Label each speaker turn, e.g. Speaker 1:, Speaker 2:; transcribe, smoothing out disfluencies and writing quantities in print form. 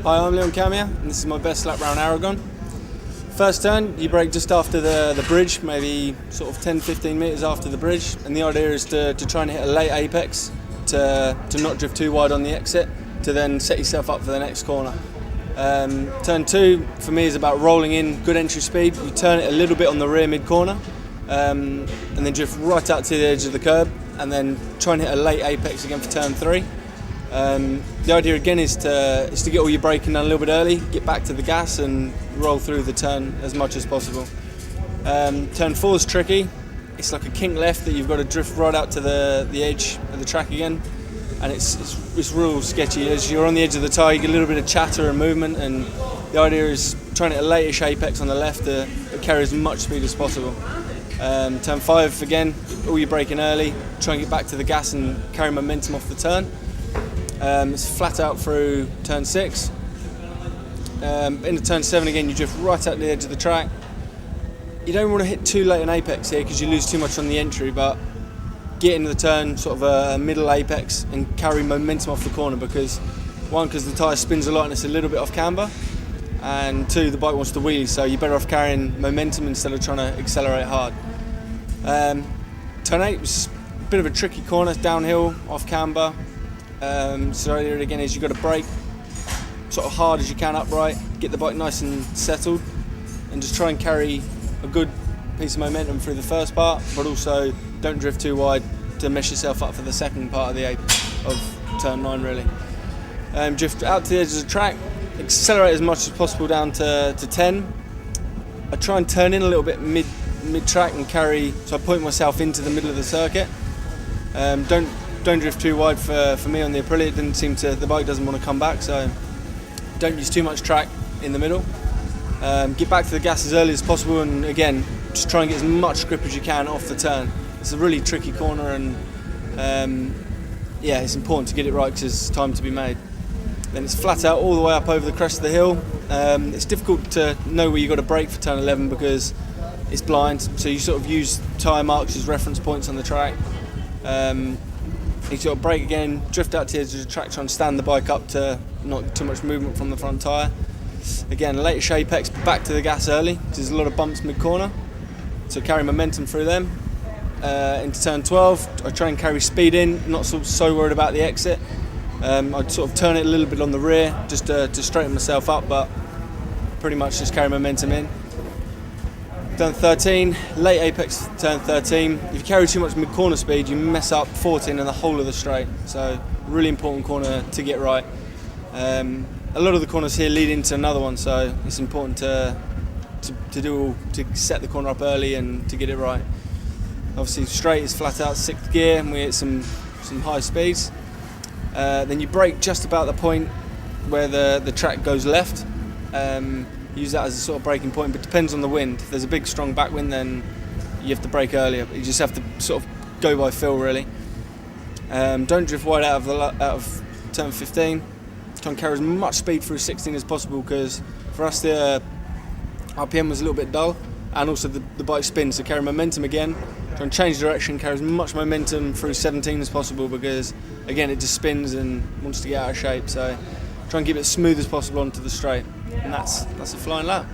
Speaker 1: Hi, I'm Leon Camier, and this is my best lap round Aragon. First turn, you brake just after the bridge, maybe sort of 10-15 metres after the bridge, and the idea is to try and hit a late apex to not drift too wide on the exit, to then set yourself up for the next corner. Turn 2 for me is about rolling in, good entry speed. You turn it a little bit on the rear mid corner, and then drift right out to the edge of the curb, and then try and hit a late apex again for turn 3. The idea again is to get all your braking done a little bit early, get back to the gas and roll through the turn as much as possible. Turn 4 is tricky. It's like a kink left that you've got to drift right out to the edge of the track again, and it's real sketchy. As you're on the edge of the tyre, you get a little bit of chatter and movement, and the idea is trying to hit a late-ish apex on the left to carry as much speed as possible. Turn 5 again, all your braking early, try and get back to the gas and carry momentum off the turn. It's flat out through turn 6. Into turn 7 again, you drift right out to the edge of the track. You don't want to hit too late an apex here because you lose too much on the entry, but get into the turn, sort of a middle apex, and carry momentum off the corner, because because the tyre spins a lot and it's a little bit off camber, and 2, the bike wants to wheelie, so you're better off carrying momentum instead of trying to accelerate hard. Turn 8 was a bit of a tricky corner, downhill, off camber. So here again is you've got to brake sort of hard as you can upright, get the bike nice and settled, and just try and carry a good piece of momentum through the first part, but also don't drift too wide to mess yourself up for the second part of turn 9 really. Drift out to the edge of the track, accelerate as much as possible down to 10. I try and turn in a little bit mid-track and carry, so I point myself into the middle of the circuit. Don't drift too wide for me on the Aprilia. It didn't seem to, the bike doesn't want to come back, so don't use too much track in the middle. Get back to the gas as early as possible, and again, just try and get as much grip as you can off the turn. It's a really tricky corner, and yeah, it's important to get it right because there's time to be made. Then it's flat out all the way up over the crest of the hill. It's difficult to know where you've got to brake for turn 11 because it's blind, so you sort of use tyre marks as reference points on the track. You sort of brake again, drift out to the edge of the track, try and stand the bike up to not too much movement from the front tyre. Again, late apex, back to the gas early, because there's a lot of bumps mid-corner, so carry momentum through them. Into turn 12, I try and carry speed in, not so worried about the exit. I'd sort of turn it a little bit on the rear, just to straighten myself up, but pretty much just carry momentum in. Turn 13, late apex turn 13. If you carry too much mid-corner speed, you mess up 14 and the whole of the straight. So really important corner to get right. A lot of the corners here lead into another one, so it's important to set the corner up early and to get it right. Obviously straight is flat out 6th gear, and we hit some high speeds. Then you brake just about the point where the track goes left. Use that as a sort of braking point, but it depends on the wind. If there's a big strong backwind, then you have to brake earlier. You just have to sort of go by feel really. Don't drift wide out of turn 15. Try and carry as much speed through 16 as possible, because for us the RPM was a little bit dull, and also the bike spins, so carry momentum again. Try and change direction, carry as much momentum through 17 as possible, because again it just spins and wants to get out of shape. So try and keep it as smooth as possible onto the straight, and that's a flying lap.